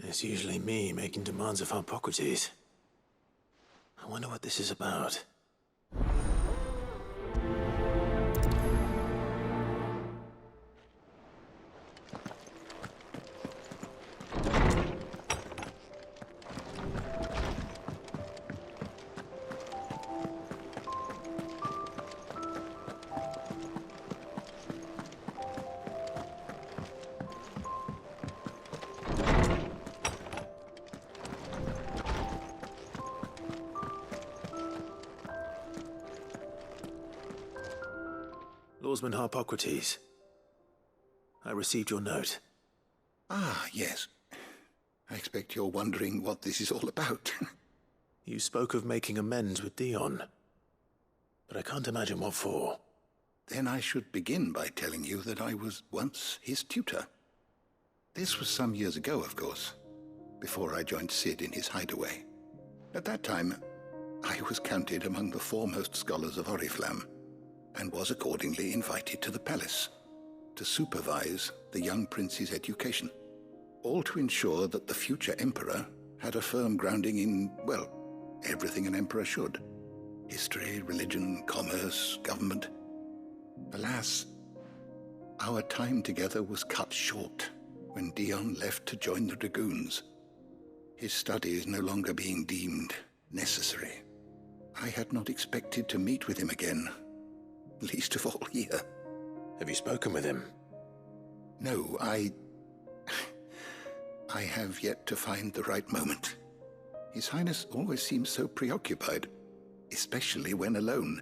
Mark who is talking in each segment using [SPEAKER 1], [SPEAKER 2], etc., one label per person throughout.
[SPEAKER 1] It's usually me making demands of Hippocrates. I wonder what this is about. Lawsman Hippocrates. I received your note.
[SPEAKER 2] Ah, yes. I expect you're wondering what this is all about.
[SPEAKER 1] You spoke of making amends with Dion, but I can't imagine what for.
[SPEAKER 2] Then I should begin by telling you that I was once his tutor. This was some years ago, of course, before I joined Sid in his hideaway. At that time, I was counted among the foremost scholars of Oriflamme, and was accordingly invited to the palace to supervise the young prince's education, all to ensure that the future emperor had a firm grounding in, well, everything an emperor should. History, religion, commerce, government. Alas, our time together was cut short when Dion left to join the Dragoons, his studies no longer being deemed necessary. I had not expected to meet with him again, least of all here.
[SPEAKER 1] Have you spoken with him?
[SPEAKER 2] No, I have yet to find the right moment. His Highness always seems so preoccupied, especially when alone.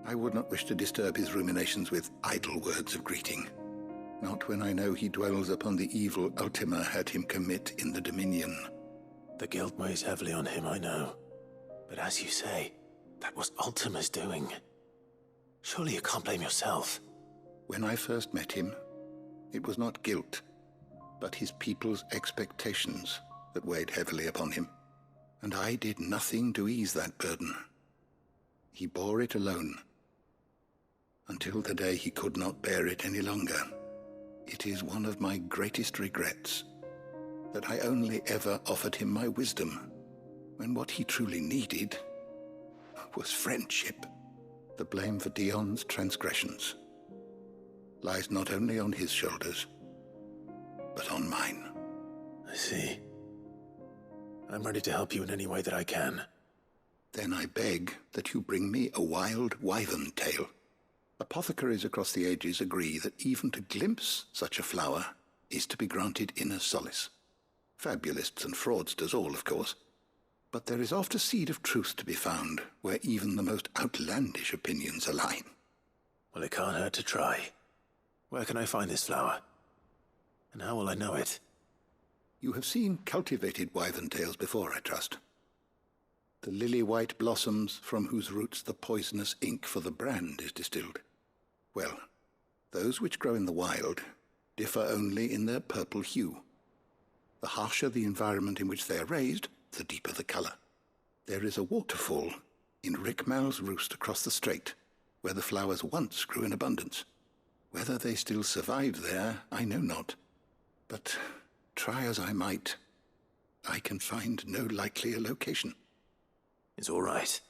[SPEAKER 2] I would not wish to disturb his ruminations with idle words of greeting, not when I know he dwells upon the evil Ultima had him commit in the Dominion.
[SPEAKER 1] The guilt weighs heavily on him, I know. But as you say, that was Ultima's doing. Surely you can't blame yourself.
[SPEAKER 2] When I first met him, it was not guilt, but his people's expectations that weighed heavily upon him, and I did nothing to ease that burden. He bore it alone, until the day he could not bear it any longer. It is one of my greatest regrets that I only ever offered him my wisdom, when what he truly needed was friendship. The blame for Dion's transgressions lies not only on his shoulders, but on mine.
[SPEAKER 1] I see. I'm ready to help you in any way that I can.
[SPEAKER 2] Then I beg that you bring me a wild wyvern tail. Apothecaries across the ages agree that even to glimpse such a flower is to be granted inner solace. Fabulists and fraudsters all, of course. But there is oft a seed of truth to be found where even the most outlandish opinions align.
[SPEAKER 1] Well, it can't hurt to try. Where can I find this flower? And how will I know it?
[SPEAKER 2] You have seen cultivated wyvern tails before, I trust. The lily-white blossoms from whose roots the poisonous ink for the brand is distilled. Well, those which grow in the wild differ only in their purple hue. The harsher the environment in which they are raised, the deeper the color. There is a waterfall in Rickmal's roost across the strait, where the flowers once grew in abundance. Whether they still survive there, I know not. But try as I might, I can find no likelier location.
[SPEAKER 1] It's all right.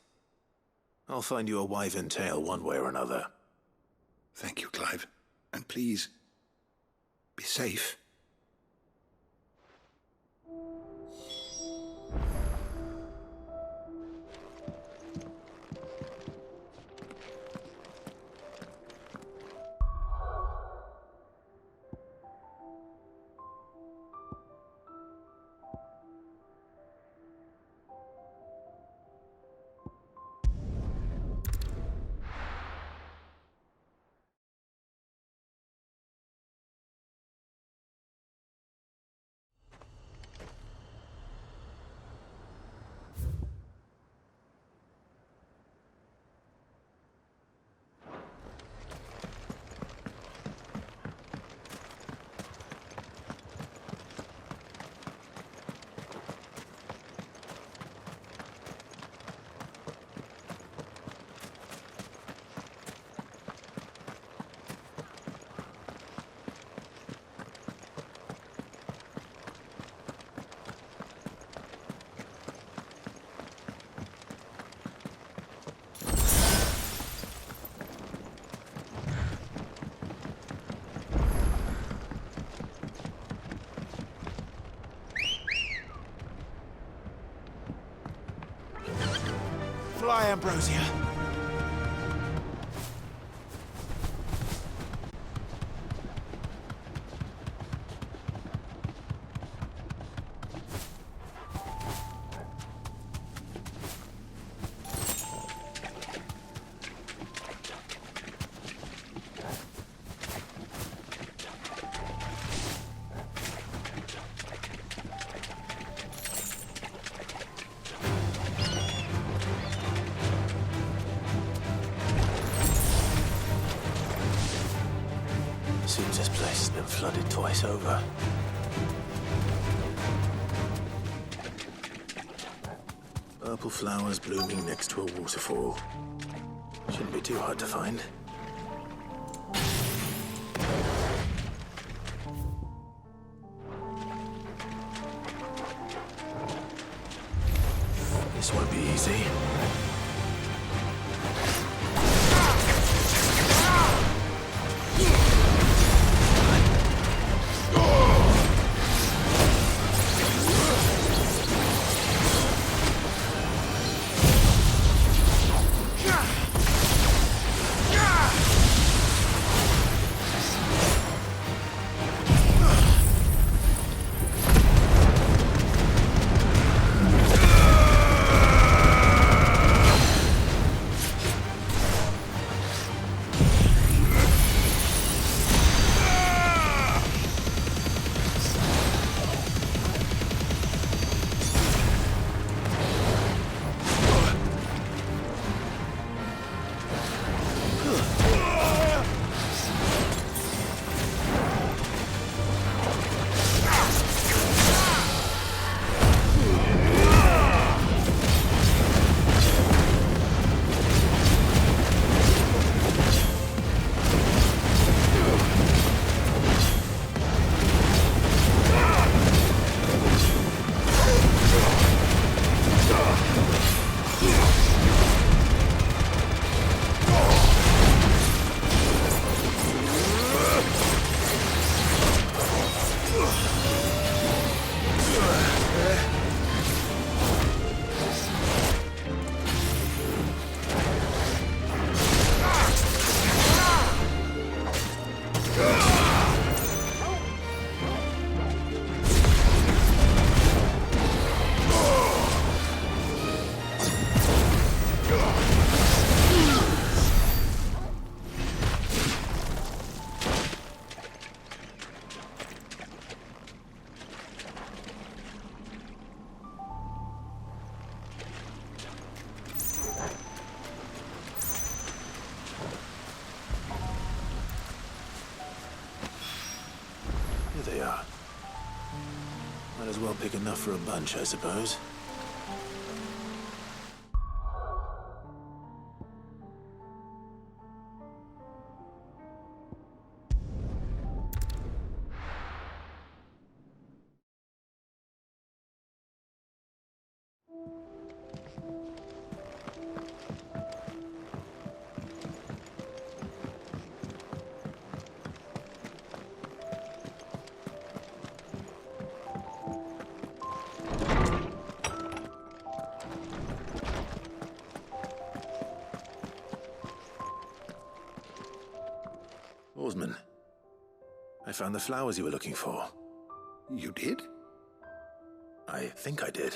[SPEAKER 1] I'll find you a wyvern tail one way or another.
[SPEAKER 2] Thank you, Clive. And please, be safe.
[SPEAKER 1] ambrosia. Seems this place has been flooded twice over. Purple flowers blooming next to a waterfall. Shouldn't be too hard to find. This won't be easy. They are. Might as well pick enough for a bunch, I suppose. Oarsman, I found the flowers you were looking for.
[SPEAKER 2] You did?
[SPEAKER 1] I think I did.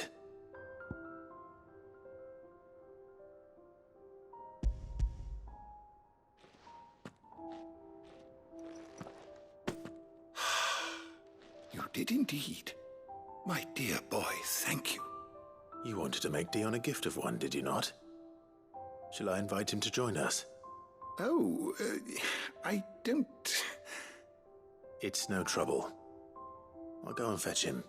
[SPEAKER 2] You did indeed. My dear boy, thank you.
[SPEAKER 1] You wanted to make Dion a gift of one, did you not? Shall I invite him to join us?
[SPEAKER 2] Oh, I don't...
[SPEAKER 1] It's no trouble. I'll go and fetch him.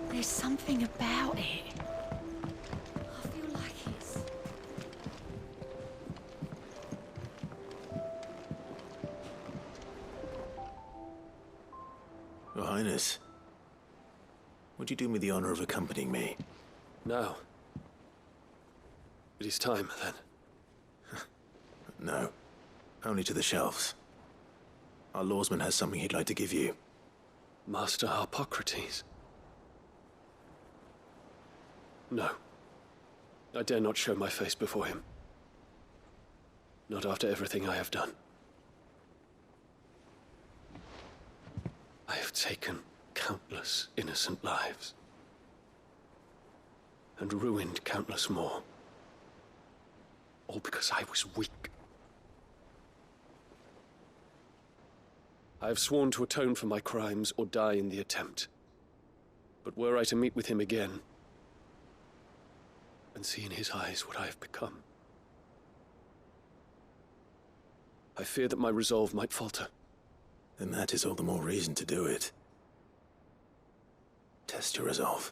[SPEAKER 3] There's something about it. I feel like it's...
[SPEAKER 1] Your Highness, would you do me the honor of accompanying me?
[SPEAKER 4] Now. It is time, then.
[SPEAKER 1] No. Only to the shelves. Our lawsman has something he'd like to give you.
[SPEAKER 4] Master Harpocrates. No. I dare not show my face before him. Not after everything I have done. I have taken countless innocent lives. And ruined countless more. All because I was weak. I have sworn to atone for my crimes or die in the attempt. But were I to meet with him again, and see in his eyes what I have become, I fear that my resolve might falter.
[SPEAKER 1] Then that is all the more reason to do it. Test your resolve.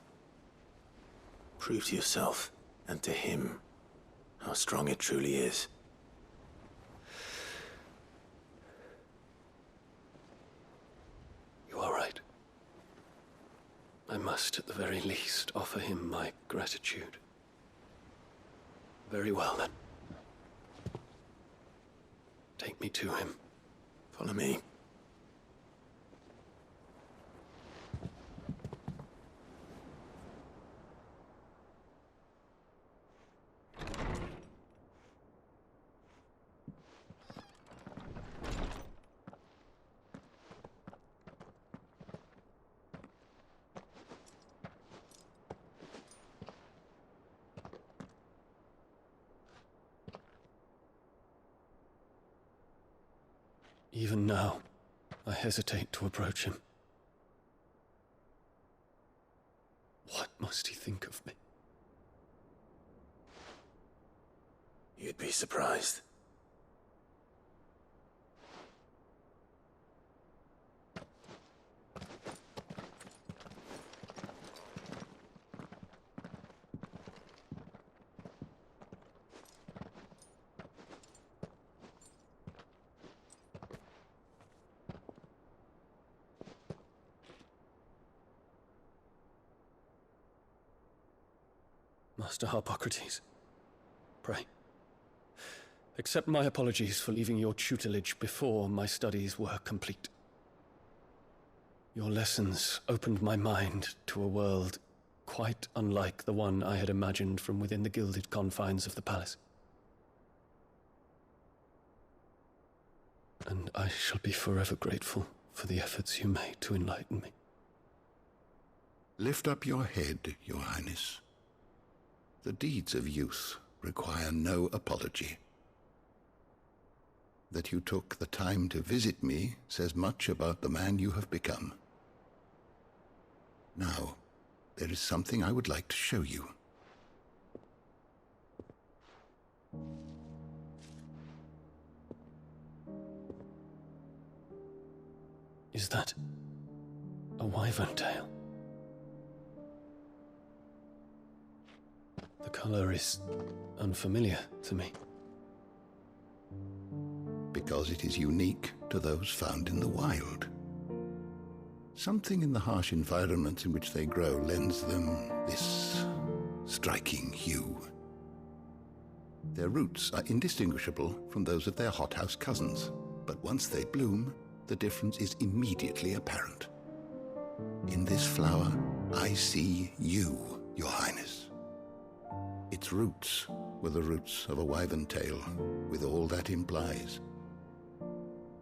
[SPEAKER 1] Prove to yourself, and to him, how strong it truly is.
[SPEAKER 4] You are right. I must, at the very least, offer him my gratitude. Very well, then. Take me to him.
[SPEAKER 1] Follow me.
[SPEAKER 4] Even now, I hesitate to approach him. What must he think of me?
[SPEAKER 1] You'd be surprised.
[SPEAKER 4] Master Harpocrates, pray, accept my apologies for leaving your tutelage before my studies were complete. Your lessons opened my mind to a world quite unlike the one I had imagined from within the gilded confines of the palace. And I shall be forever grateful for the efforts you made to enlighten me.
[SPEAKER 2] Lift up your head, Your Highness. The deeds of youth require no apology. That you took the time to visit me says much about the man you have become. Now, there is something I would like to show you.
[SPEAKER 4] Is that a wyvern tail? The color is unfamiliar to me.
[SPEAKER 2] Because it is unique to those found in the wild. Something in the harsh environments in which they grow lends them this striking hue. Their roots are indistinguishable from those of their hothouse cousins, but once they bloom, the difference is immediately apparent. In this flower, I see you, Your Highness. Its roots were the roots of a wyvern tail, with all that implies.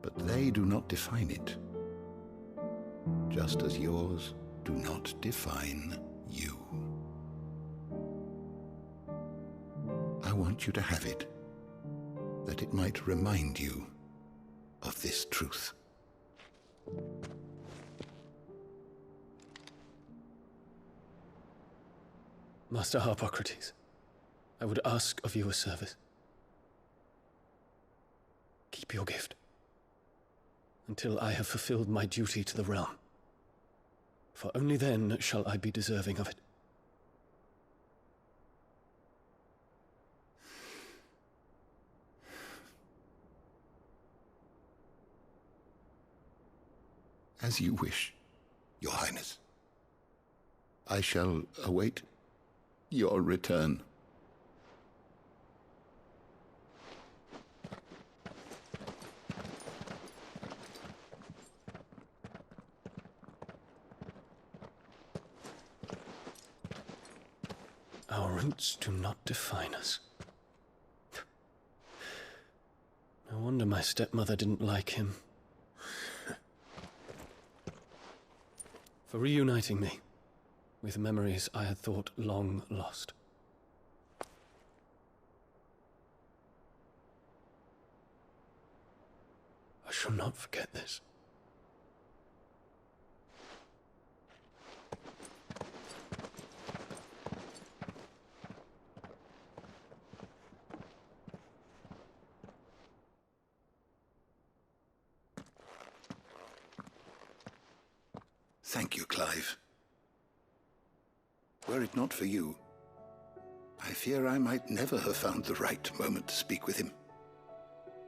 [SPEAKER 2] But they do not define it, just as yours do not define you. I want you to have it, that it might remind you of this truth.
[SPEAKER 4] Master Harpocrates, I would ask of you a service. Keep your gift until I have fulfilled my duty to the realm, for only then shall I be deserving of it.
[SPEAKER 2] As you wish, Your Highness. I shall await your return.
[SPEAKER 4] Our roots do not define us. No wonder my stepmother didn't like him. For reuniting me with memories I had thought long lost. I shall not forget this.
[SPEAKER 2] Thank you, Clive. Were it not for you, I fear I might never have found the right moment to speak with him.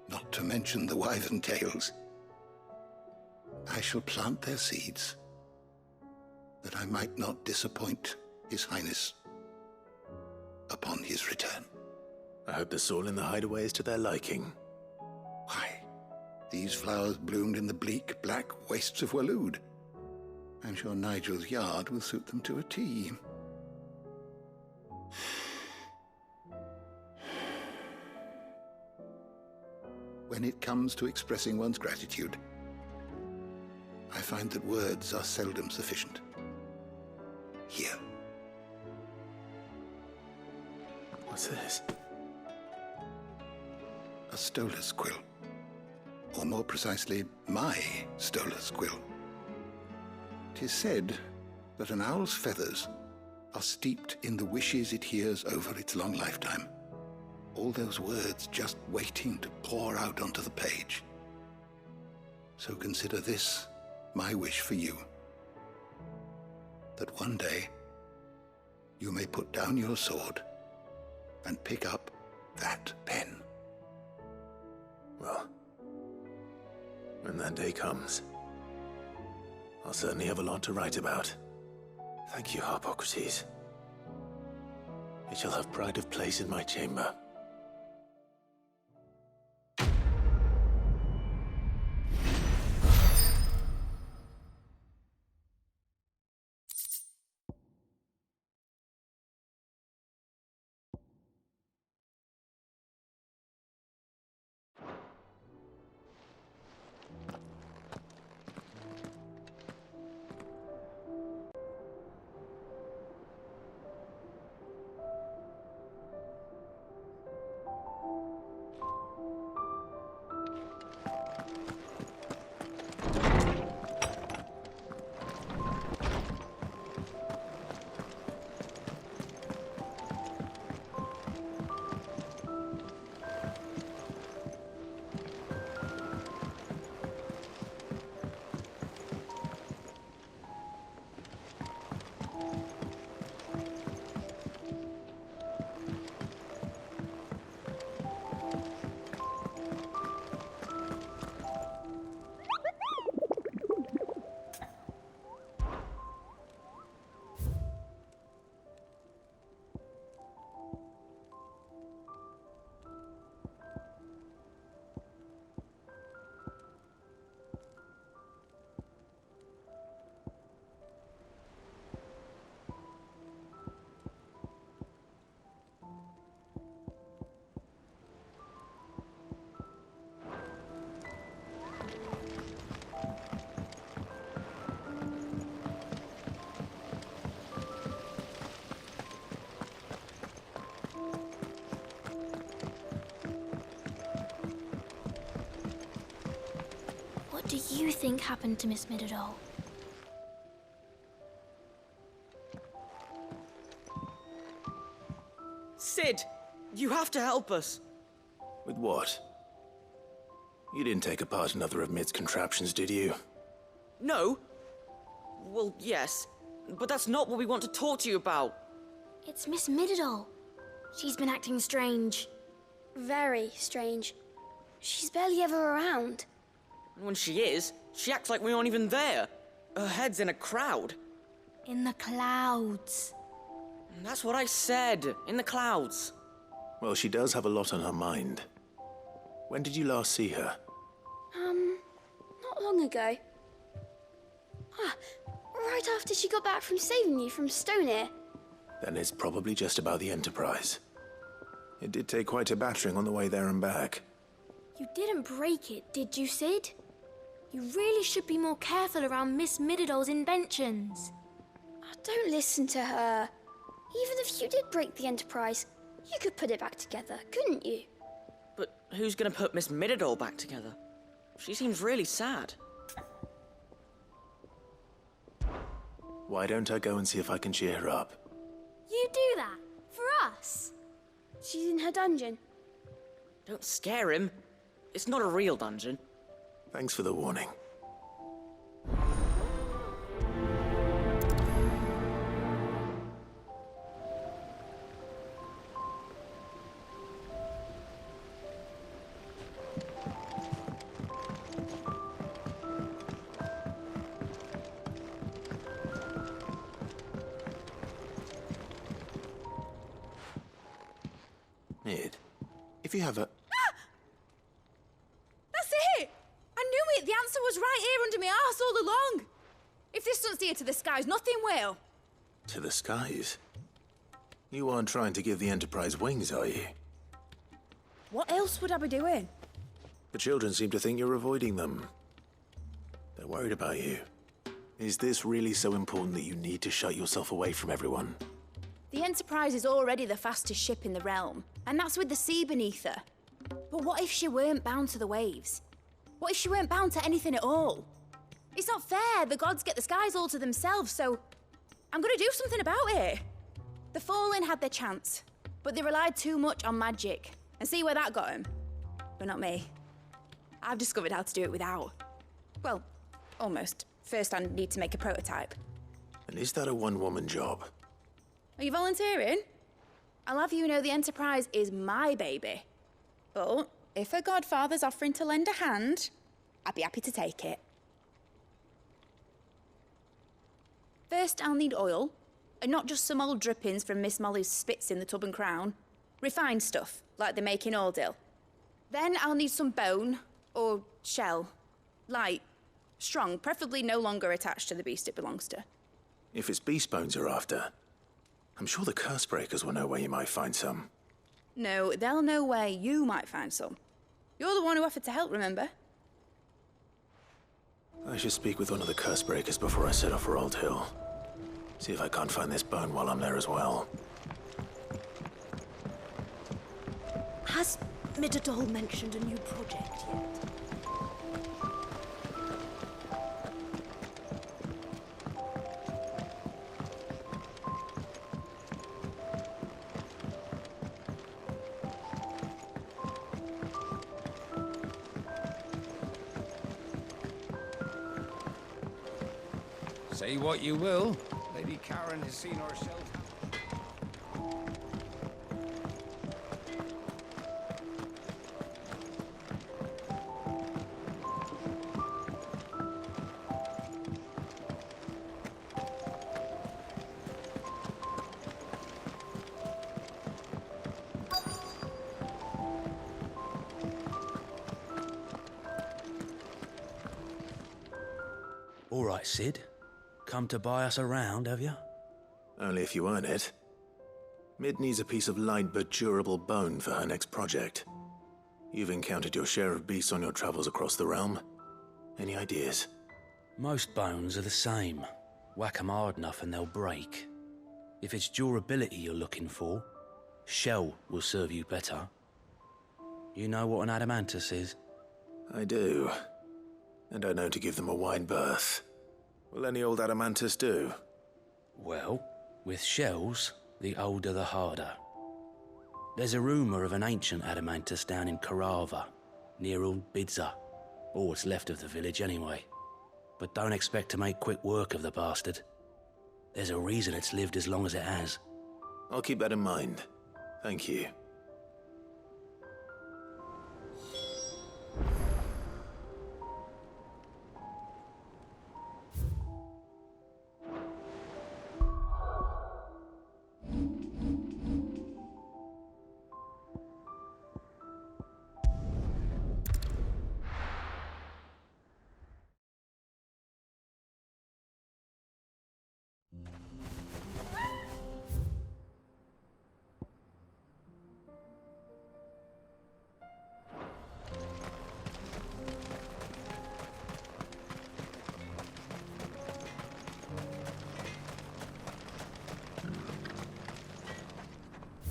[SPEAKER 2] Not to mention the wyvern tales. I shall plant their seeds, that I might not disappoint His Highness upon his return.
[SPEAKER 1] I hope the soil in the hideaway is to their liking.
[SPEAKER 2] Why, these flowers bloomed in the bleak, black wastes of Waloed. I'm sure Nigel's yard will suit them to a T. When it comes to expressing one's gratitude, I find that words are seldom sufficient. Here.
[SPEAKER 1] What's this?
[SPEAKER 2] A stolas quill. Or more precisely, my stolas quill. 'Tis said that an owl's feathers are steeped in the wishes it hears over its long lifetime. All those words just waiting to pour out onto the page. So consider this my wish for you. That one day you may put down your sword and pick up that pen.
[SPEAKER 1] Well, when that day comes, I'll certainly have a lot to write about. Thank you, Harpocrates. It shall have pride of place in my chamber.
[SPEAKER 5] What do you think happened to Miss Midadol?
[SPEAKER 6] Sid, you have to help us.
[SPEAKER 1] With what? You didn't take apart another of Mid's contraptions, did you?
[SPEAKER 6] No? Well, yes, but that's not what we want to talk to you about.
[SPEAKER 5] It's Miss Midadol. She's been acting strange. Very strange. She's barely ever around.
[SPEAKER 6] And when she is, she acts like we aren't even there. her head's in a crowd.
[SPEAKER 5] In the clouds.
[SPEAKER 6] That's what I said, in the clouds.
[SPEAKER 1] Well, she does have a lot on her mind. When did you last see her?
[SPEAKER 5] Not long ago. Right after she got back from saving you from Stonehenge.
[SPEAKER 1] Then it's probably just about the Enterprise. It did take quite a battering on the way there and back.
[SPEAKER 5] You didn't break it, did you, Sid? You really should be more careful around Miss Mididol's inventions. Oh, don't listen to her. Even if you did break the Enterprise, you could put it back together, couldn't you?
[SPEAKER 6] But who's gonna put Miss Mididol back together? She seems really sad.
[SPEAKER 1] Why don't I go and see if I can cheer her up?
[SPEAKER 5] You do that? For us? She's in her dungeon.
[SPEAKER 6] Don't scare him. It's not a real dungeon.
[SPEAKER 1] Thanks for the warning. Mid, if you have a...
[SPEAKER 3] That's it! I knew it! The answer was right here under my arse all along! If this doesn't steer to the skies, nothing will.
[SPEAKER 1] To the skies? You aren't trying to give the Enterprise wings, are you?
[SPEAKER 3] What else would I be doing?
[SPEAKER 1] The children seem to think you're avoiding them. They're worried about you. Is this really so important that you need to shut yourself away from everyone?
[SPEAKER 3] The Enterprise is already the fastest ship in the realm, and that's with the sea beneath her. But what if she weren't bound to the waves? What if she weren't bound to anything at all? It's not fair. The gods get the skies all to themselves, so I'm gonna do something about it. The Fallen had their chance, but they relied too much on magic. And see where that got them? But not me. I've discovered how to do it without. Well, almost. First I need to make a prototype.
[SPEAKER 1] And is that a one-woman job?
[SPEAKER 3] Are you volunteering? I'll have you know the Enterprise is my baby. But if a godfather's offering to lend a hand, I'd be happy to take it. First, I'll need oil, and not just some old drippings from Miss Molly's spits in the Tub and Crown. Refined stuff, like they make in Ordill. Then I'll need some bone, or shell. Light, strong, preferably no longer attached to the beast it belongs to.
[SPEAKER 1] If it's beast bones you're after, I'm sure the curse breakers will know where you might find some.
[SPEAKER 3] No, they'll know where you might find some. You're the one who offered to help, remember?
[SPEAKER 1] I should speak with one of the curse breakers before I set off for Old Hill. See if I can't find this bone while I'm there as well.
[SPEAKER 5] Has Mididol mentioned a new project yet?
[SPEAKER 7] Say what you will, Lady Karen has seen herself.
[SPEAKER 8] All right, Sid. Come to buy us around, have you?
[SPEAKER 1] Only if you earn it. Mid needs a piece of light but durable bone for her next project. You've encountered your share of beasts on your travels across the realm. Any ideas?
[SPEAKER 8] Most bones are the same. Whack 'em hard enough and they'll break. If it's durability you're looking for, shell will serve you better. You know what an adamantus is?
[SPEAKER 1] I do. And I know to give them a wide berth. Will any old adamantus do?
[SPEAKER 8] Well, with shells, the older the harder. There's a rumour of an ancient adamantus down in Karava, near Old Bidza, or what's left of the village anyway. But don't expect to make quick work of the bastard. There's a reason it's lived as long as it has.
[SPEAKER 1] I'll keep that in mind. Thank you.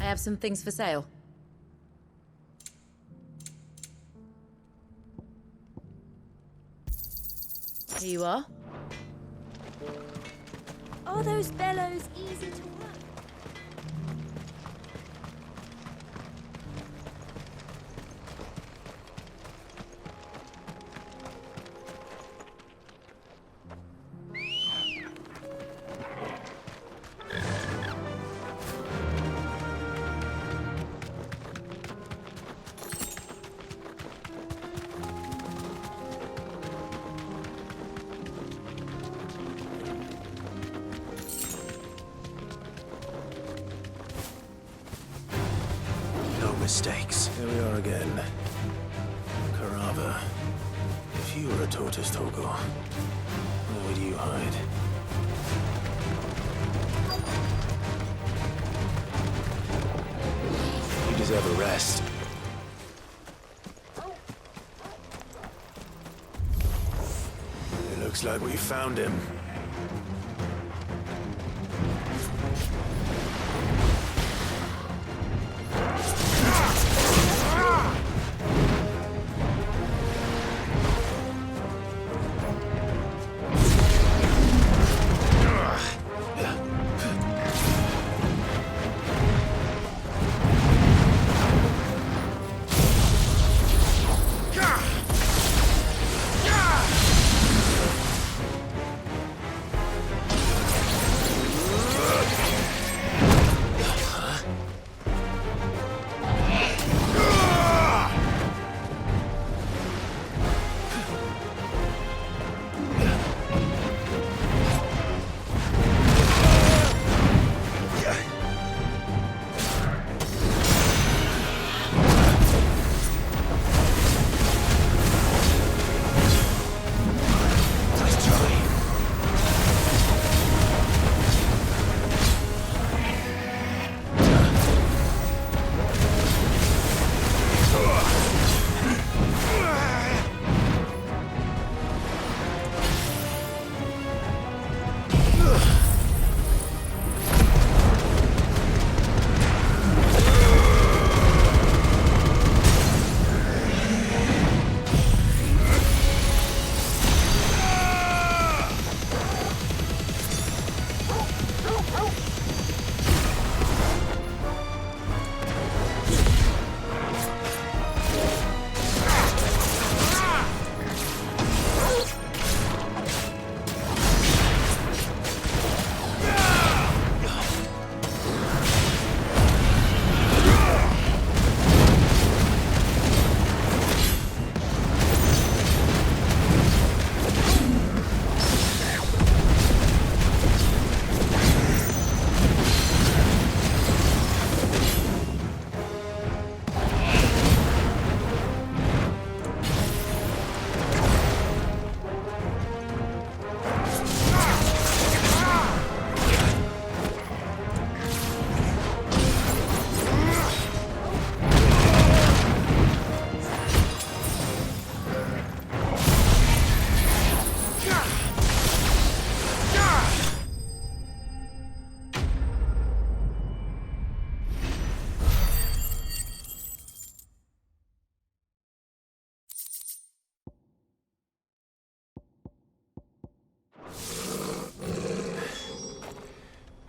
[SPEAKER 9] I have some things for sale. Here you are.
[SPEAKER 5] Are those bellows easy to work?
[SPEAKER 1] Mistakes. Here we are again. Carava. If you were a tortoise, Torgor, where would you hide? You deserve a rest. It looks like we found him.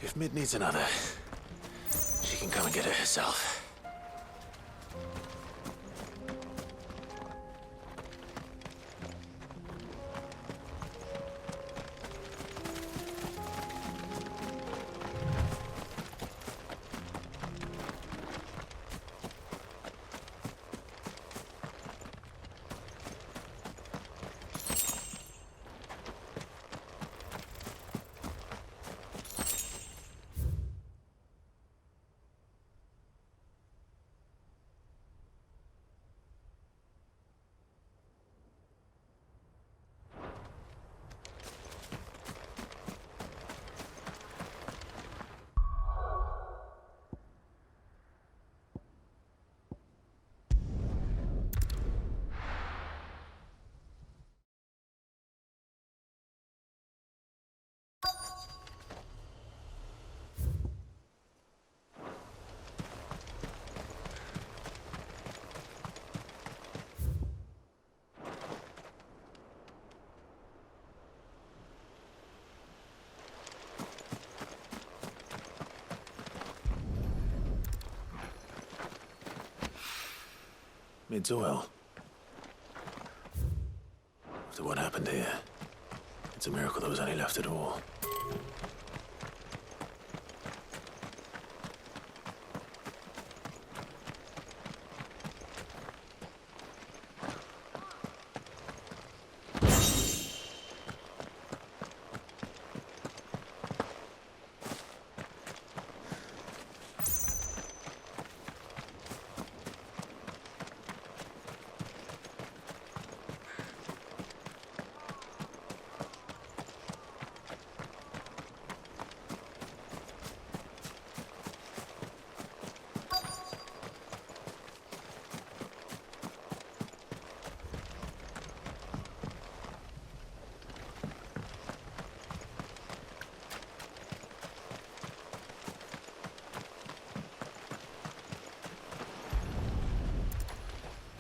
[SPEAKER 1] If Mid needs another, she can come and get it herself. Mid's oil. After what happened here, it's a miracle there was any left at all.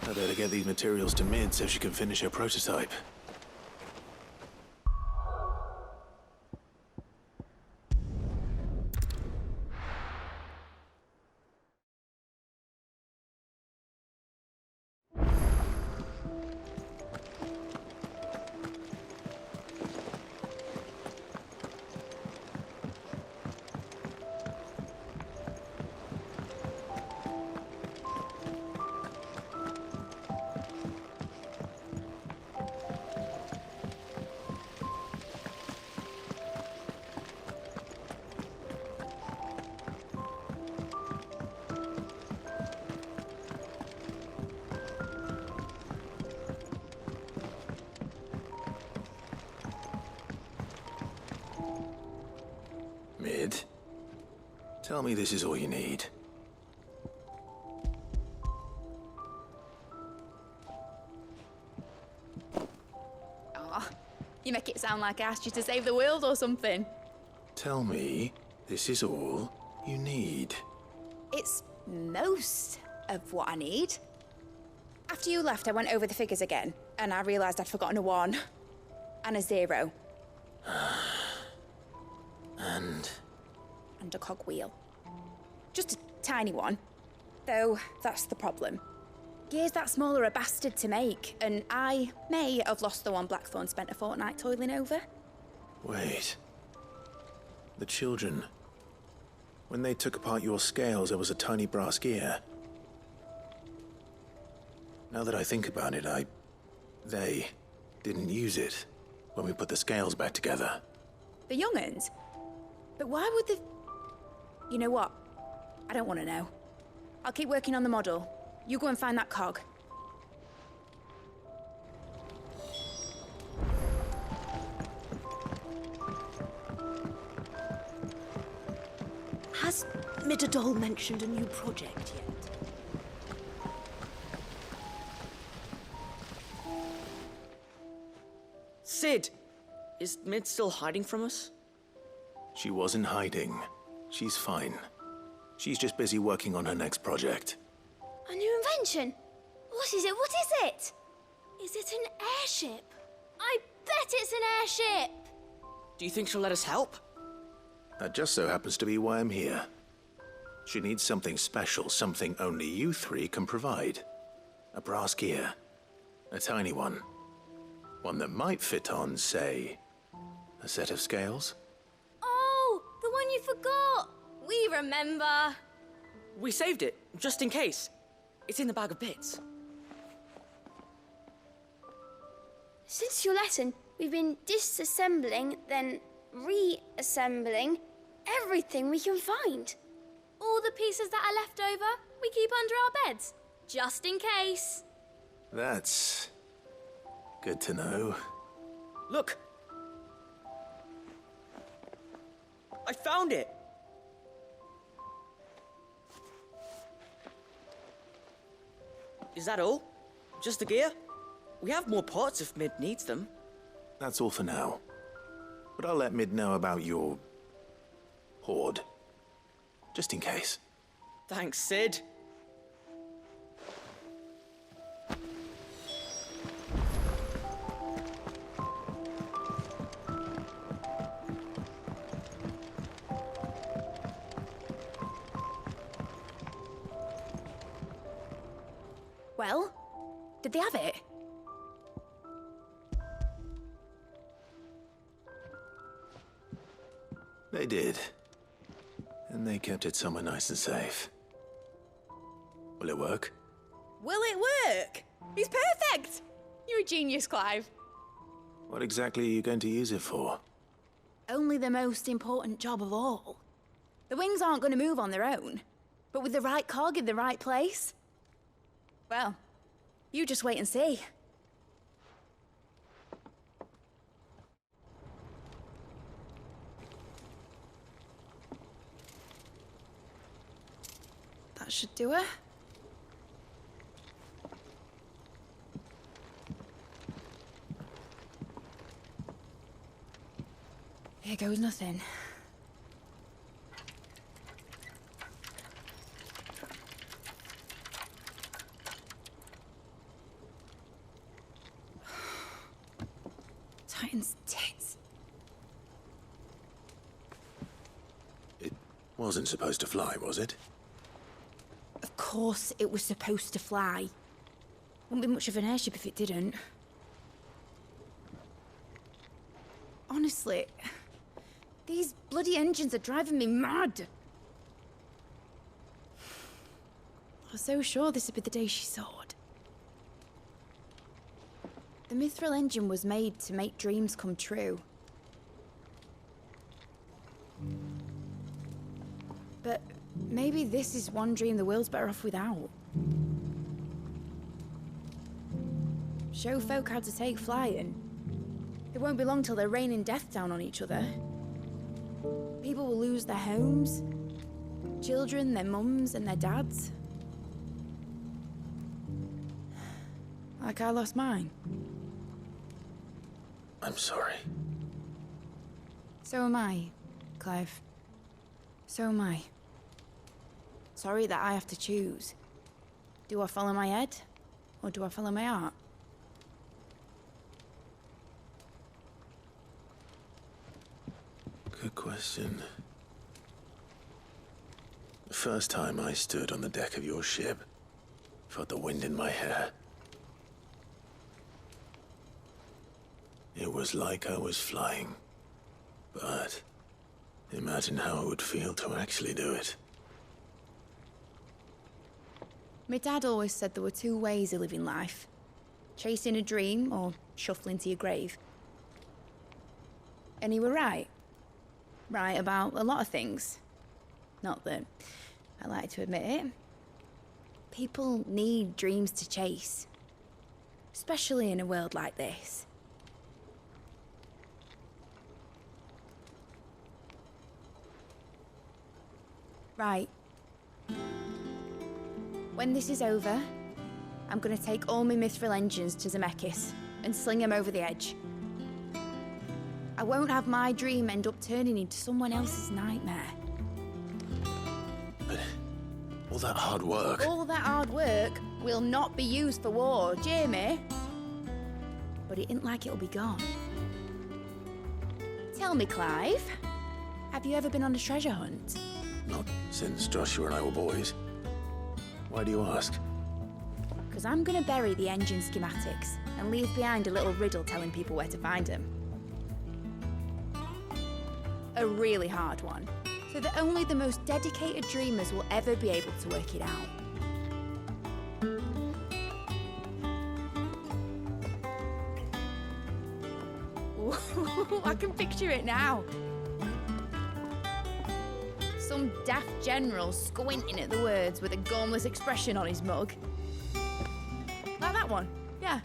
[SPEAKER 1] I better get these materials to Mid so she can finish her prototype. Mid, tell me this is all you need.
[SPEAKER 3] Aw, you make it sound like I asked you to save the world or something.
[SPEAKER 1] Tell me this is all you need.
[SPEAKER 3] It's most of what I need. After you left, I went over the figures again, and I realised I'd forgotten a 1 and a 0. And a cogwheel. Just a tiny one. Though, that's the problem. Gears that small are a bastard to make, and I may have lost the one Blackthorn spent a fortnight toiling over.
[SPEAKER 1] Wait. The children. When they took apart your scales, there was a tiny brass gear. Now that I think about it, they didn't use it when we put the scales back together.
[SPEAKER 3] The young'uns? But why would the... You know what? I don't want to know. I'll keep working on the model. You go and find that cog.
[SPEAKER 10] Has Midadol mentioned a new project yet?
[SPEAKER 6] Sid! Is Mid still hiding from us?
[SPEAKER 1] She wasn't hiding. She's fine. She's just busy working on her next project.
[SPEAKER 5] A new invention? What is it? What is it? Is it an airship? I bet it's an airship!
[SPEAKER 6] Do you think she'll let us help?
[SPEAKER 1] That just so happens to be why I'm here. She needs something special, something only you three can provide. A brass gear. A tiny one. One that might fit on, say, a set of scales?
[SPEAKER 5] Oh, the one you forgot! We remember!
[SPEAKER 6] We saved it, just in case. It's in the bag of bits.
[SPEAKER 5] Since your lesson, we've been disassembling, then reassembling everything we can find. All the pieces that are left over, we keep under our beds, just in case.
[SPEAKER 1] That's good to know.
[SPEAKER 6] Look! I found it! Is that all? Just the gear? We have more parts if Mid needs them.
[SPEAKER 1] That's all for now. But I'll let Mid know about your hoard. Just in case.
[SPEAKER 6] Thanks, Sid.
[SPEAKER 3] Well, Did they have it?
[SPEAKER 1] They did. And they kept it somewhere nice and safe. Will it work?
[SPEAKER 3] Will it work? He's perfect! You're a genius, Clive.
[SPEAKER 1] What exactly are you going to use it for?
[SPEAKER 3] Only the most important job of all. The wings aren't going to move on their own. But with the right cog in the right place... well, you just wait and see. That should do it. Here goes nothing. Titan's tits.
[SPEAKER 1] It wasn't supposed to fly, was it?
[SPEAKER 3] Of course it was supposed to fly. Wouldn't be much of an airship if it didn't. Honestly, these bloody engines are driving me mad. I was so sure this would be the day she soared. The Mithril engine was made to make dreams come true. But maybe this is one dream the world's better off without. Show folk how to take flying. It won't be long till they're raining death down on each other. People will lose their homes, children, their mums and their dads. Like I lost mine.
[SPEAKER 1] I'm sorry.
[SPEAKER 3] So am I, Clive. So am I. Sorry that I have to choose. Do I follow my head, or do I follow my heart?
[SPEAKER 1] Good question. The first time I stood on the deck of your ship, felt the wind in my hair. It was like I was flying. But imagine how it would feel to actually do it.
[SPEAKER 3] My dad always said there were two ways of living life. Chasing a dream or shuffling to your grave. And he were right. Right about a lot of things. Not that I like to admit it. People need dreams to chase. Especially in a world like this. Right. When this is over, I'm gonna take all my Mithril engines to Zemeckis and sling them over the edge. I won't have my dream end up turning into someone else's nightmare.
[SPEAKER 1] But all that hard work...
[SPEAKER 3] All that hard work will not be used for war, Jamie. But it ain't like it'll be gone. Tell me, Clive, have you ever been on a treasure hunt?
[SPEAKER 1] Not since Joshua and I were boys. Why do you ask?
[SPEAKER 3] Because I'm gonna bury the engine schematics and leave behind a little riddle telling people where to find them. A really hard one, so that only the most dedicated dreamers will ever be able to work it out. Ooh, I can picture it now. Some daft general squinting at the words with a gormless expression on his mug. Like that one, yeah.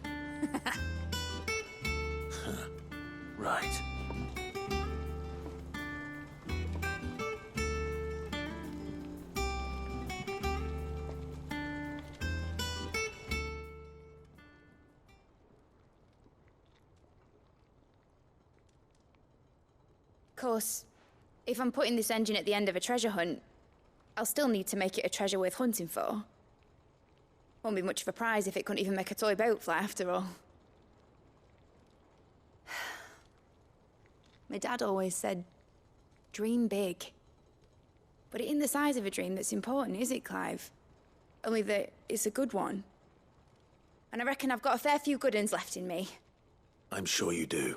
[SPEAKER 1] Right.
[SPEAKER 3] Of course, if I'm putting this engine at the end of a treasure hunt, I'll still need to make it a treasure worth hunting for. Won't be much of a prize if it couldn't even make a toy boat fly after all. My dad always said, dream big. But it ain't the size of a dream that's important, is it, Clive? Only that it's a good one. And I reckon I've got a fair few good uns left in me.
[SPEAKER 1] I'm sure you do.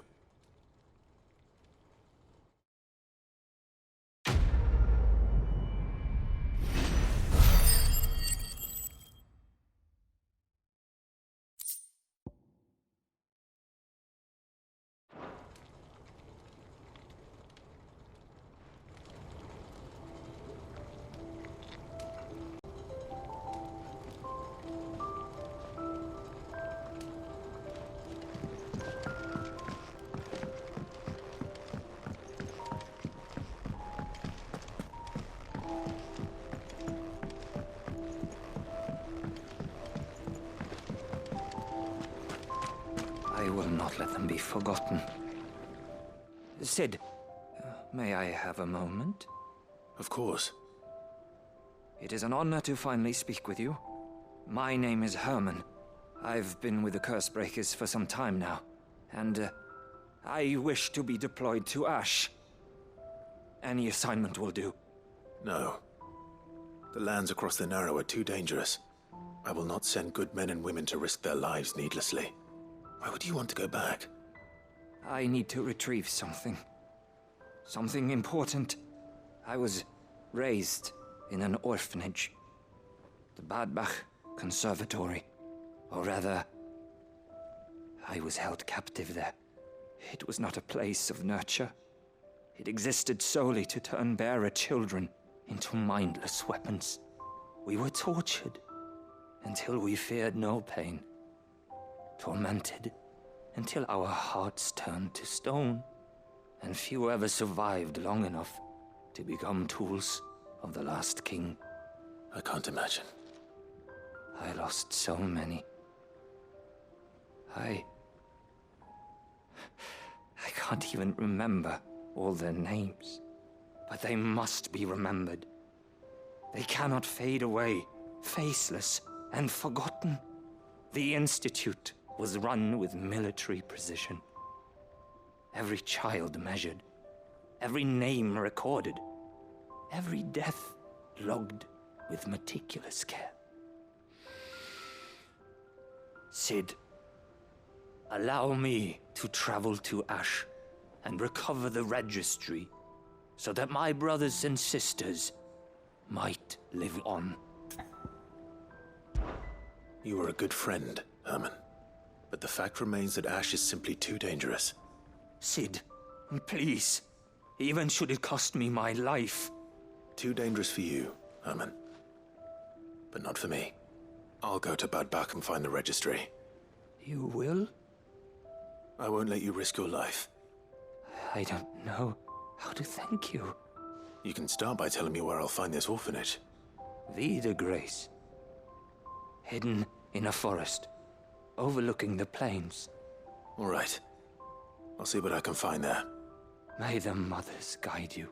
[SPEAKER 7] I will not let them be forgotten. Sid, may I have a moment?
[SPEAKER 1] Of course.
[SPEAKER 7] It is an honor to finally speak with you. My name is Herman. I've been with the Cursebreakers for some time now, and I wish to be deployed to Ash. Any assignment will do.
[SPEAKER 1] No. The lands across the Narrow are too dangerous. I will not send good men and women to risk their lives needlessly. Why would you want to go back?
[SPEAKER 7] I need to retrieve something. Something important. I was raised in an orphanage. The Badbach Conservatory. Or rather, I was held captive there. It was not a place of nurture. It existed solely to turn bearer children into mindless weapons. We were tortured until we feared no pain. Tormented until our hearts turned to stone, and few ever survived long enough to become tools of the last king.
[SPEAKER 1] I can't imagine.
[SPEAKER 7] I lost so many. I can't even remember all their names, but they must be remembered. They cannot fade away, faceless and forgotten. The Institute was run with military precision. Every child measured, every name recorded, every death logged with meticulous care. Sid, allow me to travel to Ash and recover the registry so that my brothers and sisters might live on.
[SPEAKER 1] You were a good friend, Herman. But the fact remains that Ash is simply too dangerous.
[SPEAKER 7] Sid, please. Even should it cost me my life.
[SPEAKER 1] Too dangerous for you, Herman. But not for me. I'll go to Bad Bach and find the registry.
[SPEAKER 7] You will?
[SPEAKER 1] I won't let you risk your life.
[SPEAKER 7] I don't know how to thank you.
[SPEAKER 1] You can start by telling me where I'll find this orphanage.
[SPEAKER 7] Vida Grace. Hidden in a forest, overlooking the plains.
[SPEAKER 1] All right. I'll see what I can find there.
[SPEAKER 7] May the mothers guide you.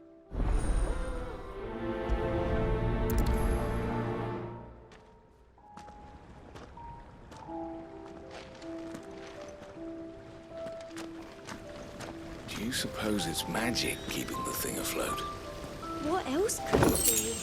[SPEAKER 11] Do you suppose it's magic keeping the thing afloat?
[SPEAKER 5] What else could it be?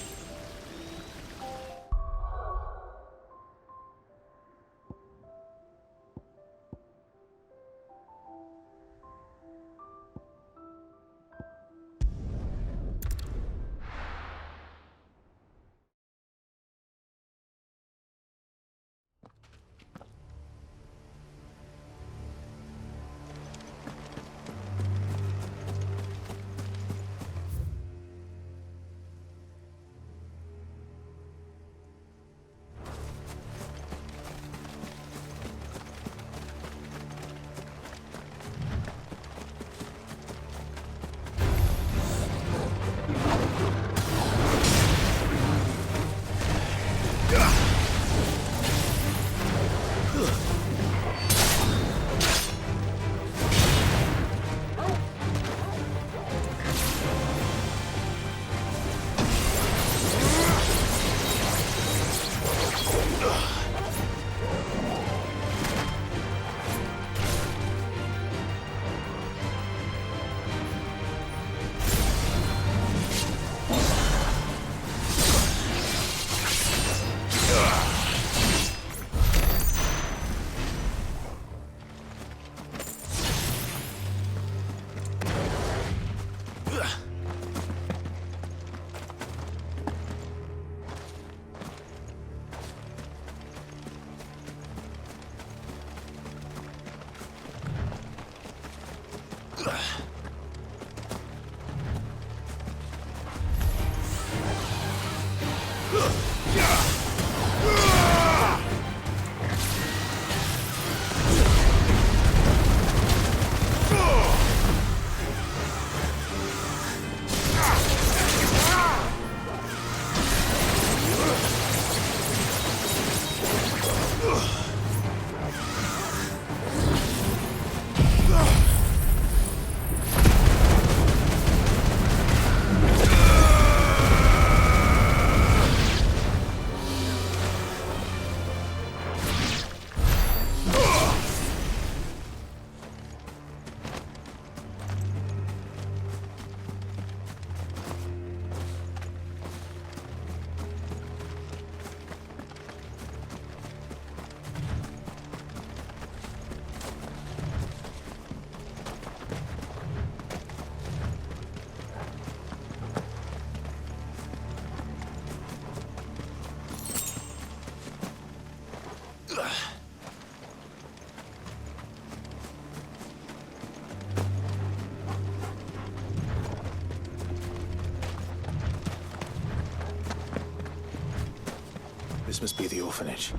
[SPEAKER 1] This must be the orphanage.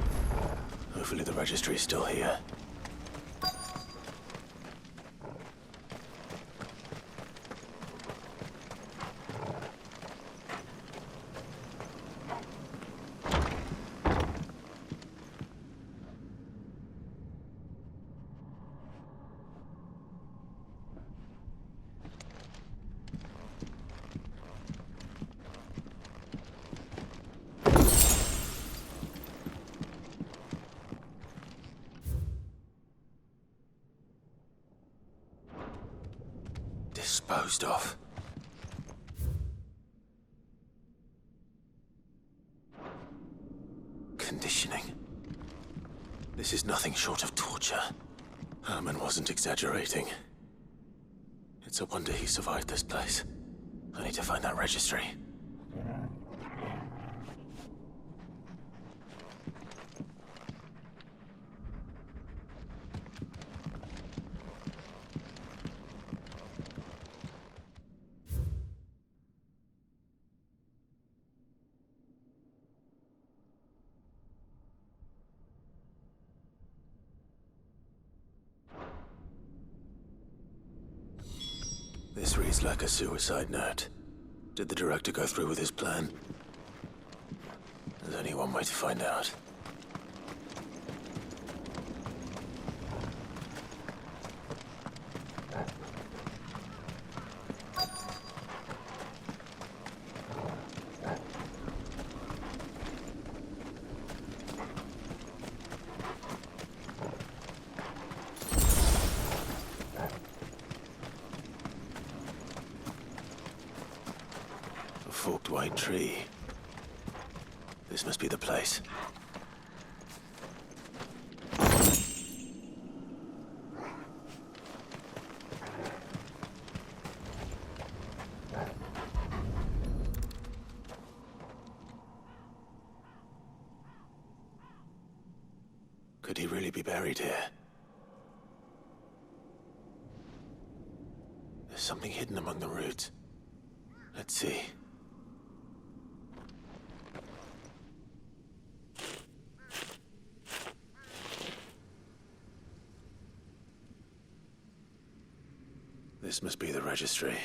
[SPEAKER 1] Hopefully the registry is still here. Disposed of. Conditioning. This is nothing short of torture. Herman wasn't exaggerating. It's a wonder he survived this place. I need to find that registry. This reads like a suicide note. Did the director go through with his plan? There's only one way to find out. Forked white tree. This must be the place. Could he really be buried here? There's something hidden among the roots. Let's see. This must be the registry.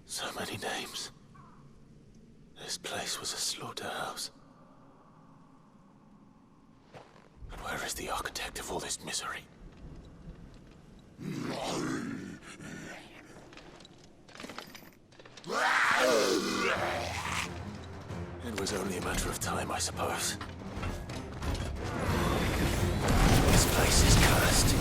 [SPEAKER 1] So many names. This place was a slaughterhouse. And where is the architect of all this misery? It was only a matter of time, I suppose. This place is cursed.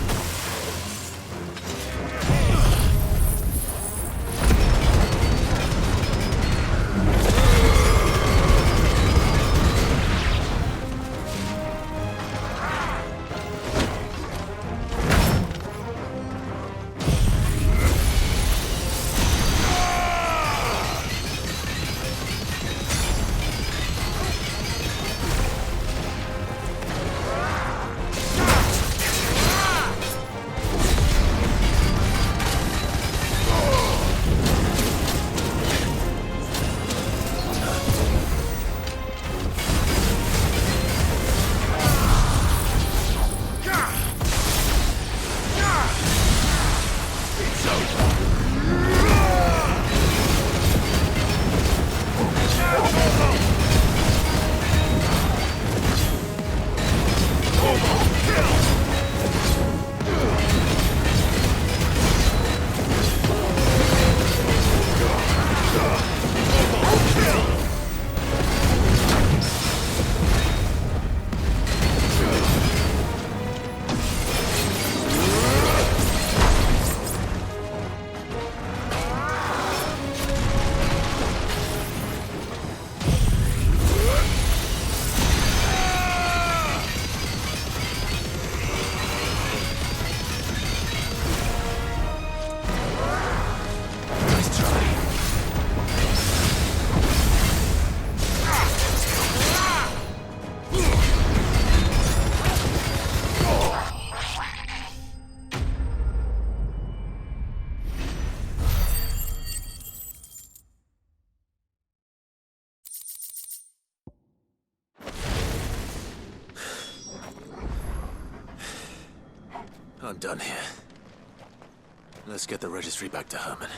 [SPEAKER 1] I'm done here. Let's get the registry back to Herman.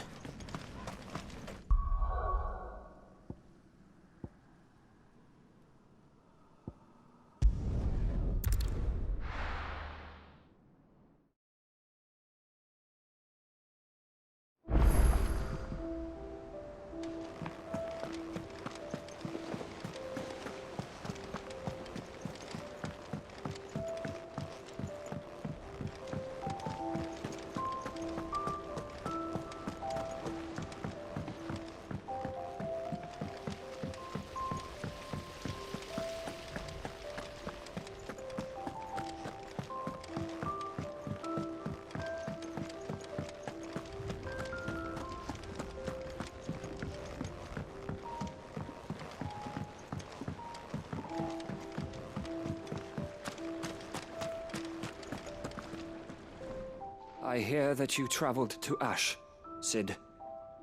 [SPEAKER 7] I hear that you traveled to Ash. Sid,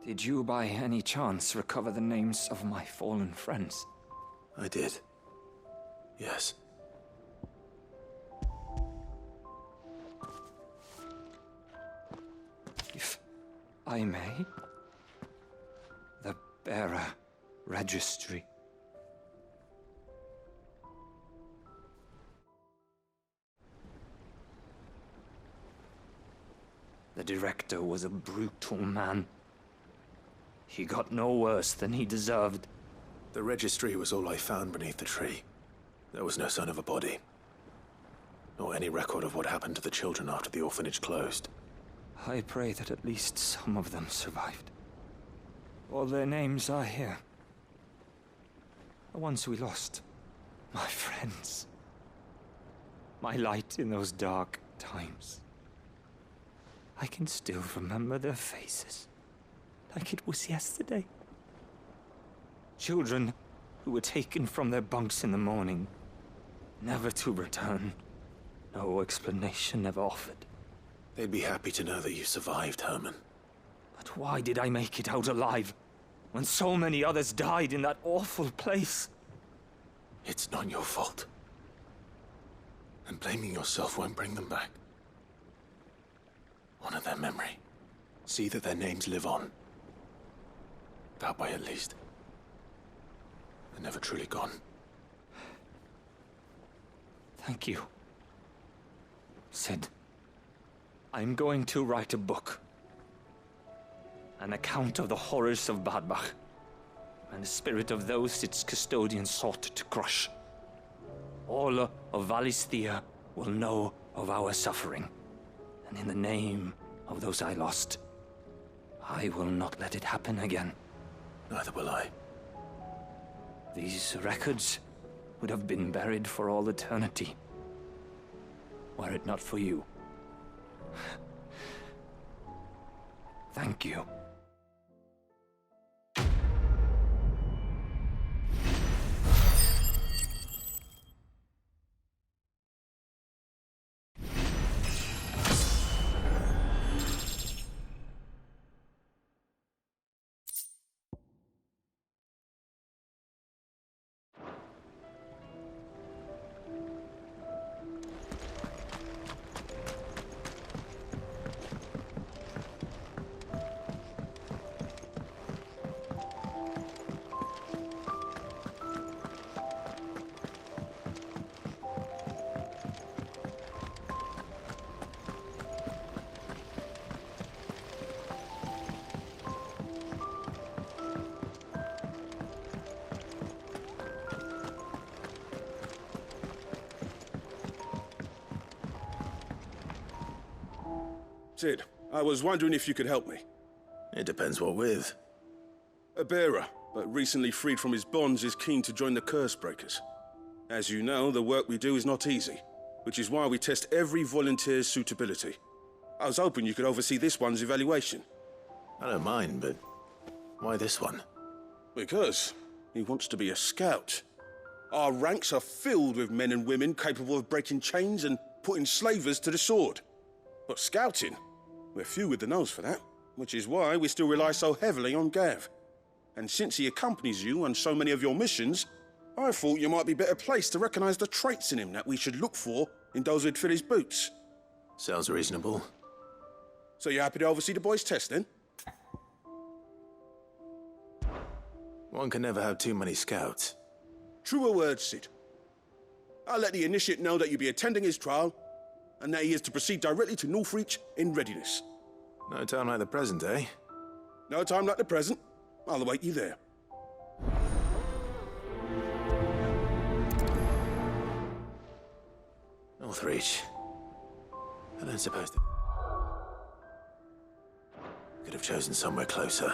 [SPEAKER 7] did you by any chance recover the names of my fallen friends?
[SPEAKER 1] I did. Yes.
[SPEAKER 7] If I may, the bearer registry. The director was a brutal man. He got no worse than he deserved.
[SPEAKER 1] The registry was all I found beneath the tree. There was no sign of a body, nor any record of what happened to the children after the orphanage closed.
[SPEAKER 7] I pray that at least some of them survived. All their names are here. The ones we lost. My friends. My light in those dark times. I can still remember their faces, like it was yesterday. Children who were taken from their bunks in the morning, never to return. No explanation ever offered.
[SPEAKER 1] They'd be happy to know that you survived, Herman.
[SPEAKER 7] But why did I make it out alive, when so many others died in that awful place?
[SPEAKER 1] It's not your fault. And blaming yourself won't bring them back. Honor their memory. See that their names live on. That way, at least. They're never truly gone.
[SPEAKER 7] Thank you. Sid, I'm going to write a book. An account of the horrors of Bad Bach, and the spirit of those its custodians sought to crush. All of Valisthea will know of our suffering. And in the name of those I lost, I will not let it happen again.
[SPEAKER 1] Neither will I.
[SPEAKER 7] These records would have been buried for all eternity, were it not for you. Thank you.
[SPEAKER 12] Sid, I was wondering if you could help me.
[SPEAKER 1] It depends what with.
[SPEAKER 12] A bearer, but recently freed from his bonds, is keen to join the Curse Breakers. As you know, the work we do is not easy, which is why we test every volunteer's suitability. I was hoping you could oversee this one's evaluation.
[SPEAKER 1] I don't mind, but why this one?
[SPEAKER 12] Because he wants to be a scout. Our ranks are filled with men and women capable of breaking chains and putting slavers to the sword. But scouting, we're few with the nose for that, which is why we still rely so heavily on Gav. And since he accompanies you on so many of your missions, I thought you might be better placed to recognize the traits in him that we should look for in those who'd fill his boots.
[SPEAKER 1] Sounds reasonable.
[SPEAKER 12] So you're happy to oversee the boys' test, then?
[SPEAKER 1] One can never have too many scouts.
[SPEAKER 12] Truer words, Sid. I'll let the initiate know that you'll be attending his trial, and that he is to proceed directly to Northreach in readiness.
[SPEAKER 1] No time like the present, eh?
[SPEAKER 12] No time like the present. I'll await you there.
[SPEAKER 1] Northreach. I don't suppose they could have chosen somewhere closer.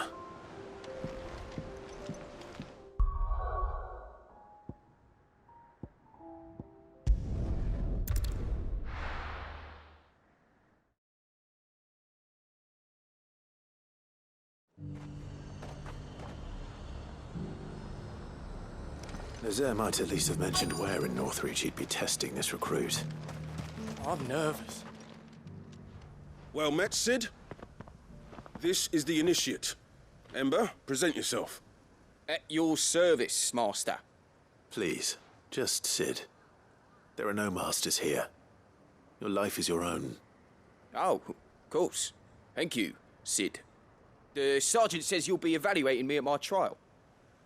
[SPEAKER 1] Nazaire might at least have mentioned where in Northreach he'd be testing this recruit.
[SPEAKER 13] I'm nervous.
[SPEAKER 12] Well met, Sid. This is the initiate. Ember, present yourself.
[SPEAKER 13] At your service, Master.
[SPEAKER 1] Please, just Sid. There are no masters here. Your life is your own.
[SPEAKER 13] Oh, of course. Thank you, Sid. The sergeant says you'll be evaluating me at my trial.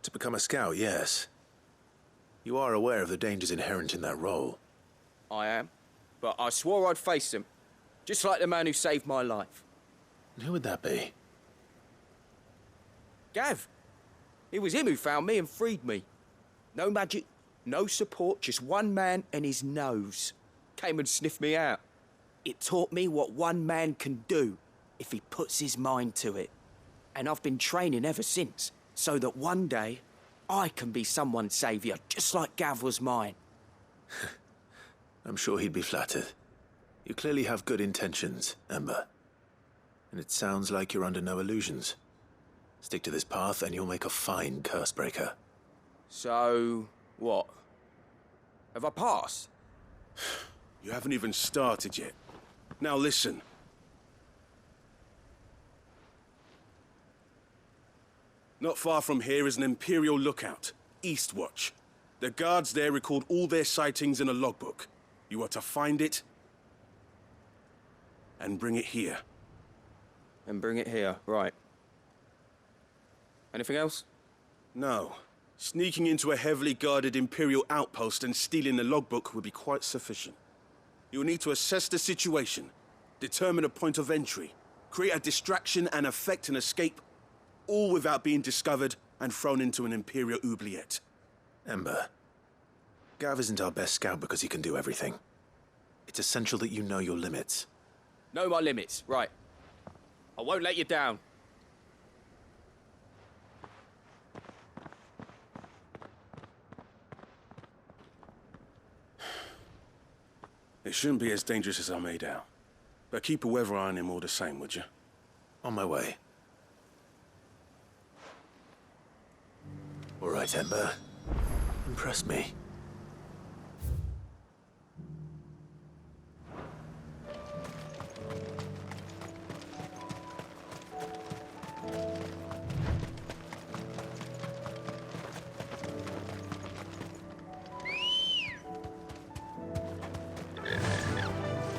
[SPEAKER 1] To become a scout, yes. You are aware of the dangers inherent in that role.
[SPEAKER 13] I am. But I swore I'd face them. Just like the man who saved my life.
[SPEAKER 1] And who would that be?
[SPEAKER 13] Gav. It was him who found me and freed me. No magic, no support, just one man and his nose. Came and sniffed me out. It taught me what one man can do if he puts his mind to it. And I've been training ever since, so that one day I can be someone's saviour, just like Gav was mine.
[SPEAKER 1] I'm sure he'd be flattered. You clearly have good intentions, Ember. And it sounds like you're under no illusions. Stick to this path and you'll make a fine cursebreaker.
[SPEAKER 13] So, what? Have I passed?
[SPEAKER 12] You haven't even started yet. Now listen. Not far from here is an Imperial lookout, Eastwatch. The guards there record all their sightings in a logbook. You are to find it and bring it here.
[SPEAKER 13] And bring it here, right. Anything else?
[SPEAKER 12] No. Sneaking into a heavily guarded Imperial outpost and stealing the logbook would be quite sufficient. You'll need to assess the situation, determine a point of entry, create a distraction and effect an escape, all without being discovered and thrown into an Imperial oubliette.
[SPEAKER 1] Ember, Gav isn't our best scout because he can do everything. It's essential that you know your limits.
[SPEAKER 13] Know my limits, right. I won't let you down.
[SPEAKER 12] It shouldn't be as dangerous as I made out. But keep a weather eye on him all the same, would you?
[SPEAKER 1] On my way. All right, Ember. Impress me.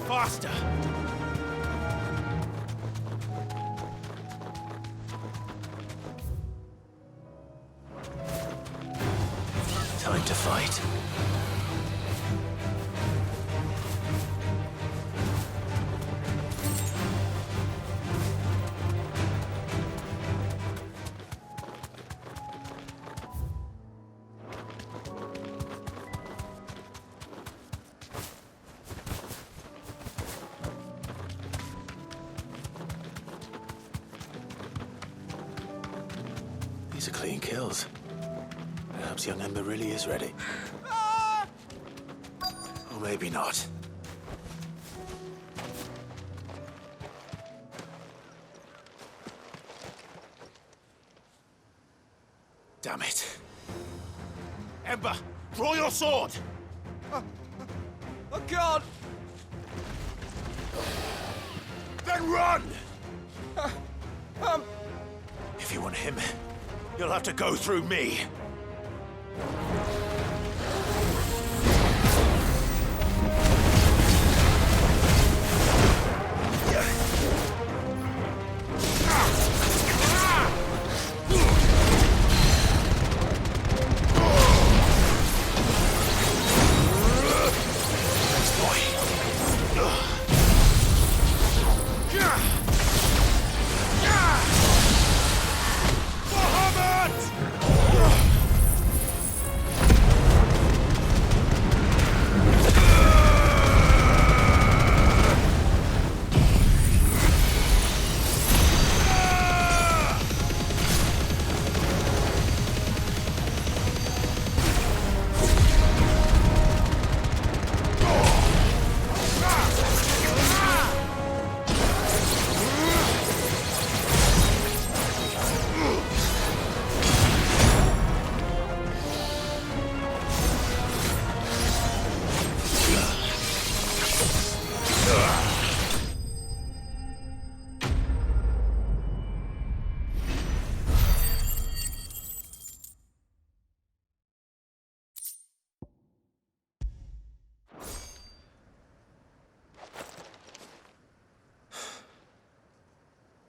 [SPEAKER 14] Faster!
[SPEAKER 1] Time to fight. These are clean kills. Perhaps young Ember really is ready. Or maybe not. Damn it.
[SPEAKER 14] Ember, draw your sword!
[SPEAKER 13] I can't!
[SPEAKER 14] Then run!
[SPEAKER 1] If you want him, you'll have to go through me.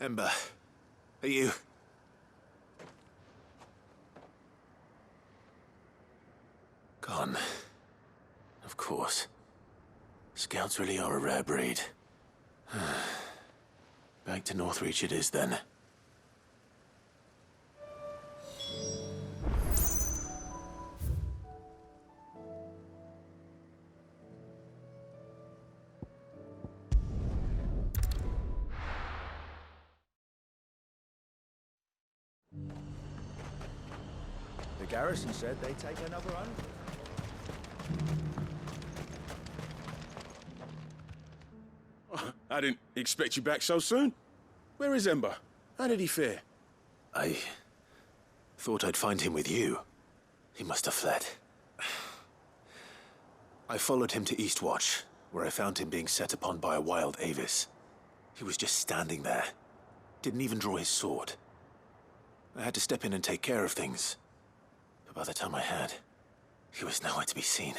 [SPEAKER 1] Ember, are you... Gone. Of course. Scouts really are a rare breed. Back to Northreach it is, then.
[SPEAKER 15] The garrison said they'd take another run.
[SPEAKER 12] I didn't expect you back so soon. Where is Ember? How did he fare?
[SPEAKER 1] I thought I'd find him with you. He must have fled. I followed him to Eastwatch, where I found him being set upon by a wild Avis. He was just standing there. Didn't even draw his sword. I had to step in and take care of things. But by the time I had, he was nowhere to be seen.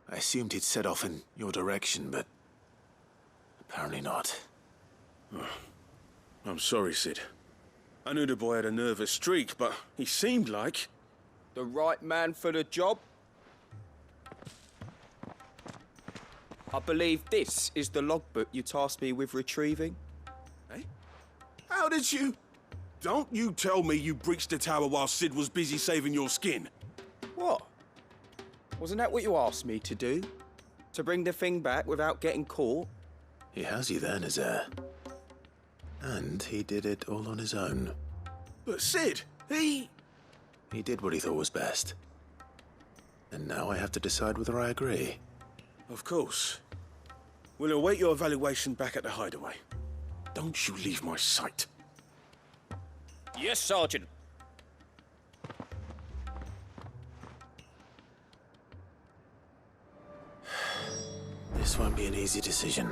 [SPEAKER 1] I assumed he'd set off in your direction, but apparently not.
[SPEAKER 12] Oh, I'm sorry, Sid. I knew the boy had a nervous streak, but he seemed like...
[SPEAKER 13] The right man for the job? I believe this is the logbook you tasked me with retrieving.
[SPEAKER 12] Eh? How did you... Don't you tell me you breached the tower while Sid was busy saving your skin.
[SPEAKER 13] What? Wasn't that what you asked me to do? To bring the thing back without getting caught?
[SPEAKER 1] He has you then, his heir. And he did it all on his own.
[SPEAKER 12] But Sid, he
[SPEAKER 1] did what he thought was best. And now I have to decide whether I agree.
[SPEAKER 12] Of course. We'll await your evaluation back at the hideaway. Don't you leave my sight.
[SPEAKER 13] Yes, Sergeant.
[SPEAKER 1] This won't be an easy decision.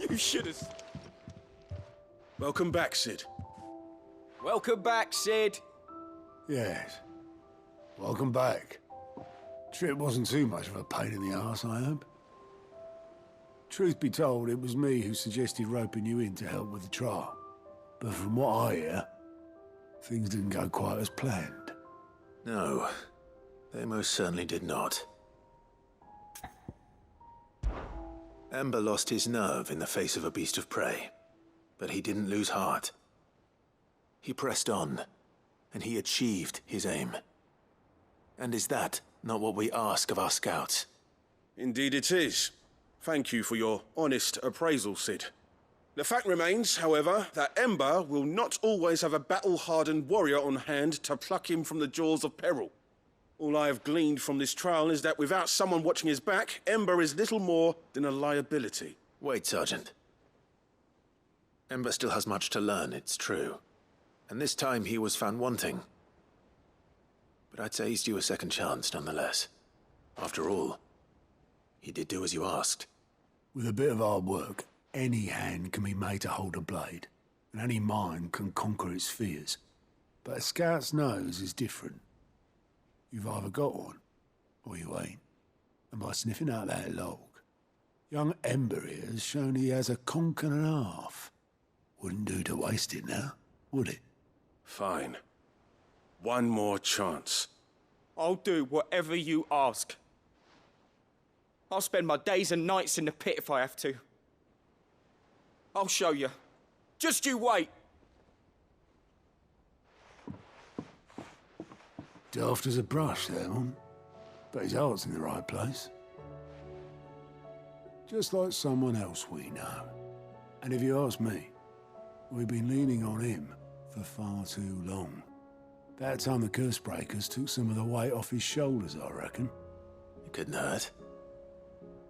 [SPEAKER 13] You should have...
[SPEAKER 12] Welcome back, Sid.
[SPEAKER 13] Welcome back, Sid.
[SPEAKER 16] Yes. Welcome back. Trip wasn't too much of a pain in the arse, I hope. Truth be told, it was me who suggested roping you in to help with the trial. But from what I hear, things didn't go quite as planned.
[SPEAKER 1] No, they most certainly did not. Ember lost his nerve in the face of a beast of prey, but he didn't lose heart. He pressed on, and he achieved his aim. And is that not what we ask of our scouts?
[SPEAKER 12] Indeed it is. Thank you for your honest appraisal, Sid. The fact remains, however, that Ember will not always have a battle-hardened warrior on hand to pluck him from the jaws of peril. All I have gleaned from this trial is that without someone watching his back, Ember is little more than a liability.
[SPEAKER 1] Wait, Sergeant. Ember still has much to learn, it's true. And this time he was found wanting. But I'd say he's due a second chance, nonetheless. After all, he did do as you asked.
[SPEAKER 16] With a bit of hard work, any hand can be made to hold a blade, and any mind can conquer its fears. But a scout's nose is different. You've either got one, or you ain't. And by sniffing out that log, young Ember here has shown he has a conch and a half. Wouldn't do to waste it now, would it?
[SPEAKER 12] Fine. One more chance.
[SPEAKER 13] I'll do whatever you ask. I'll spend my days and nights in the pit if I have to. I'll show you. Just you wait.
[SPEAKER 16] Daft as a brush, that one. But his heart's in the right place. Just like someone else we know. And if you ask me, we've been leaning on him for far too long. That time the curse breakers took some of the weight off his shoulders, I reckon.
[SPEAKER 1] It couldn't hurt.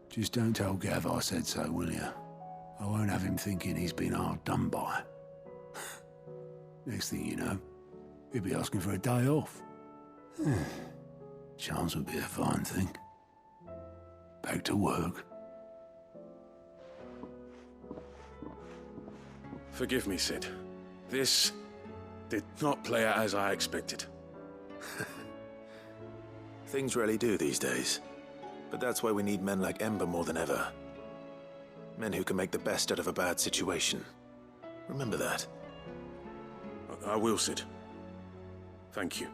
[SPEAKER 16] Just don't tell Gav I said so, will you? I won't have him thinking he's been hard done by. Next thing you know, He'd be asking for a day off. Chance would be a fine thing. Back to work.
[SPEAKER 12] Forgive me, Sid. This did not play out as I expected.
[SPEAKER 1] Things really do these days. But that's why we need men like Ember more than ever. Men who can make the best out of a bad situation. Remember that.
[SPEAKER 12] I will, Sid. Thank you.